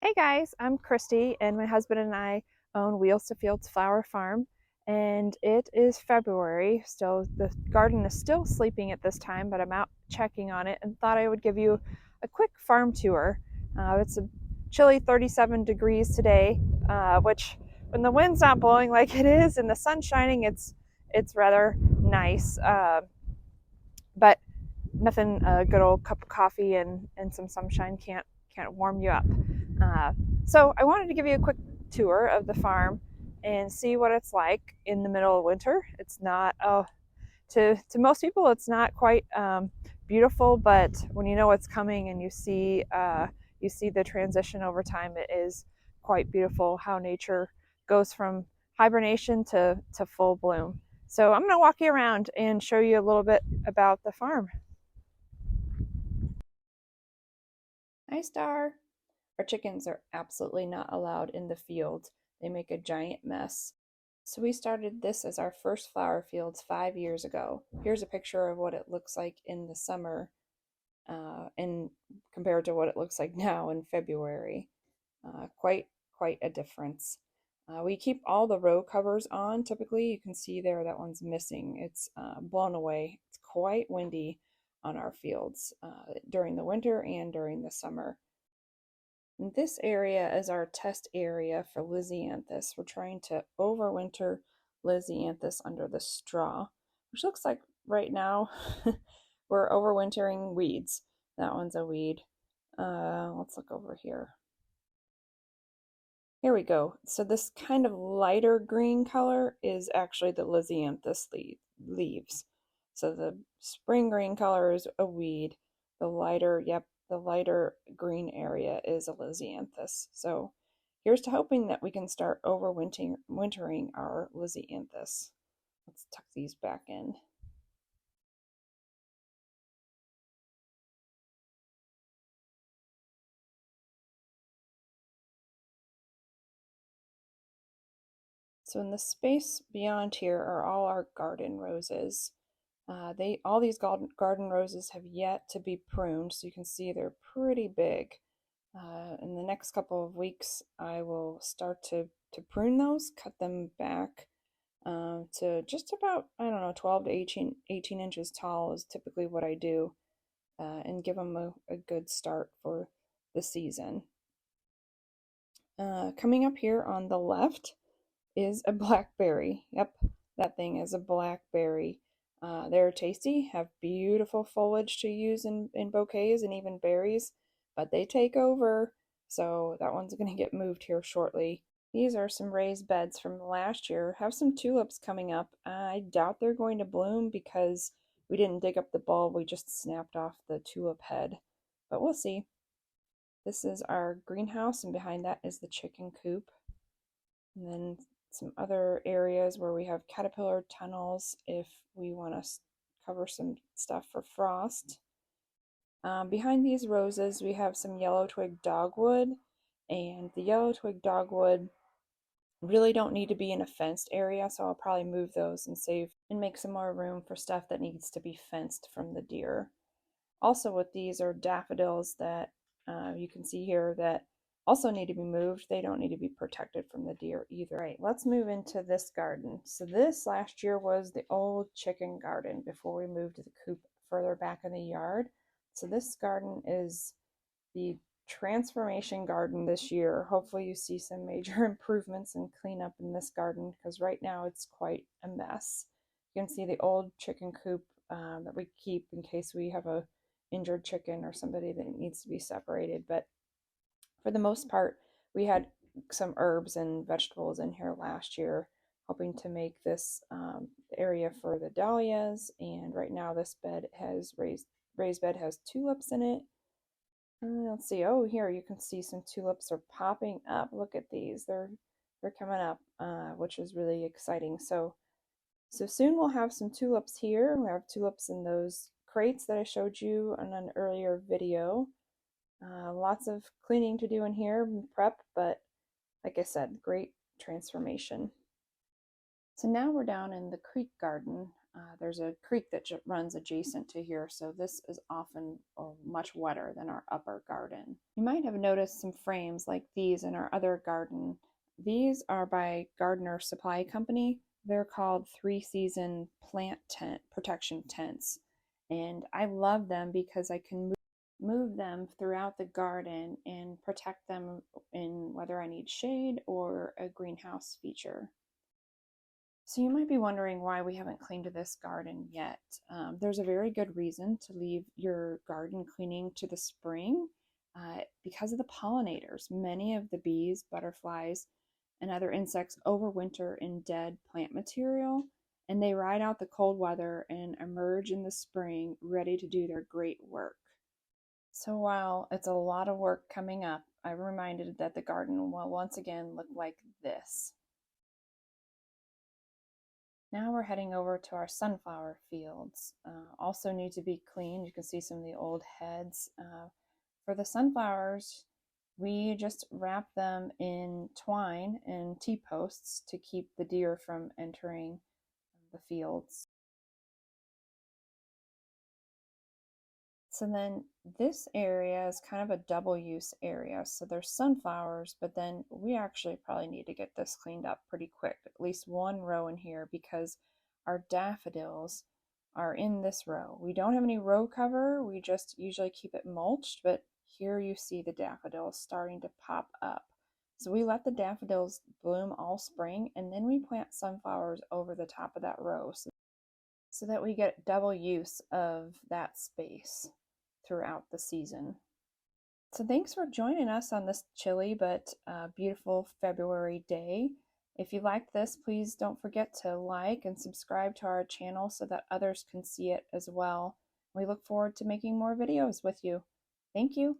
Hey guys, I'm Christy, and my husband and I own Wheels to Fields Flower Farm, and it is February. Still, the garden is still sleeping at this time, but I'm out checking on it and thought I would give you a quick farm tour. It's a chilly 37 degrees today, which when the wind's not blowing like it is and the sun's shining, it's rather nice. But nothing a good old cup of coffee and some sunshine can't warm you up. Uh, so I wanted to give you a quick tour of the farm and see what it's like in the middle of winter. It's not to most people it's not quite beautiful, but when you know what's coming and you see the transition over time, it is quite beautiful how nature goes from hibernation to full bloom. So I'm going to walk you around and show you a little bit about the farm. Hi, Star. Our chickens are absolutely not allowed in the field. They make a giant mess. So we started this as our first flower fields 5 years ago. Here's a picture of what it looks like in the summer and compared to what it looks like now in February. Quite a difference. We keep all the row covers on. Typically, you can see there that one's missing. It's blown away. It's quite windy on our fields during the winter and during the summer. And this area is our test area for Lisianthus. We're trying to overwinter Lisianthus under the straw, which looks like right now we're overwintering weeds. That one's a weed. Let's look over here. Here we go. So this kind of lighter green color is actually the Lisianthus leaves. So the spring green color is a weed. The lighter green area is a Lisianthus. So here's to hoping that we can start overwintering our Lisianthus. Let's tuck these back in. So in the space beyond here are all our garden roses. All these garden roses have yet to be pruned, so you can see they're pretty big. In the next couple of weeks, I will start to prune those, cut them back to just about, I don't know, 12 to 18 inches tall is typically what I do, and give them a good start for the season. Coming up here on the left is a blackberry. Yep, that thing is a blackberry. They're tasty, have beautiful foliage to use in bouquets and even berries, but they take over, so that one's going to get moved here shortly. These are some raised beds from last year. Have some tulips coming up. I doubt they're going to bloom because we didn't dig up the bulb, we just snapped off the tulip head, but we'll see. This is our greenhouse, and behind that is the chicken coop. And then some other areas where we have caterpillar tunnels if we want to cover some stuff for frost. Behind these roses, we have some yellow twig dogwood, and the yellow twig dogwood really don't need to be in a fenced area, so I'll probably move those and save and make some more room for stuff that needs to be fenced from the deer. Also with these are daffodils that you can see here that also need to be moved. They don't need to be protected from the deer either. All right, let's move into this garden. So this last year was the old chicken garden before we moved to the coop further back in the yard. So this garden is the transformation garden this year. Hopefully you see some major improvements and cleanup in this garden because right now it's quite a mess. You can see the old chicken coop that we keep in case we have a injured chicken or somebody that needs to be separated. But for the most part, we had some herbs and vegetables in here last year, hoping to make this area for the dahlias. And right now, this bed has raised bed has tulips in it. Let's see. Oh, here you can see some tulips are popping up. Look at these. They're coming up, which is really exciting. So soon we'll have some tulips here. We have tulips in those crates that I showed you in an earlier video. Lots of cleaning to do in here, prep, but like I said, great transformation. So now we're down in the creek garden. There's a creek that runs adjacent to here, so this is often much wetter than our upper garden. You might have noticed some frames like these in our other garden. These are by Gardner Supply Company. They're called 3-season plant tent protection tents, and I love them because I can move them throughout the garden and protect them in whether I need shade or a greenhouse feature. So you might be wondering why we haven't cleaned this garden yet. There's a very good reason to leave your garden cleaning to the spring because of the pollinators. Many of the bees, butterflies, and other insects overwinter in dead plant material, and they ride out the cold weather and emerge in the spring ready to do their great work. So while it's a lot of work coming up, I'm reminded that the garden will once again look like this. Now we're heading over to our sunflower fields. Also need to be cleaned. You can see some of the old heads. For the sunflowers, we just wrap them in twine and T-posts to keep the deer from entering the fields. So then this area is kind of a double use area. So there's sunflowers, but then we actually probably need to get this cleaned up pretty quick, at least one row in here, because our daffodils are in this row. We don't have any row cover. We just usually keep it mulched, but here you see the daffodils starting to pop up. So we let the daffodils bloom all spring, and then we plant sunflowers over the top of that row so that we get double use of that space throughout the season. So thanks for joining us on this chilly but beautiful February day. If you liked this, please don't forget to like and subscribe to our channel so that others can see it as well. We look forward to making more videos with you. Thank you.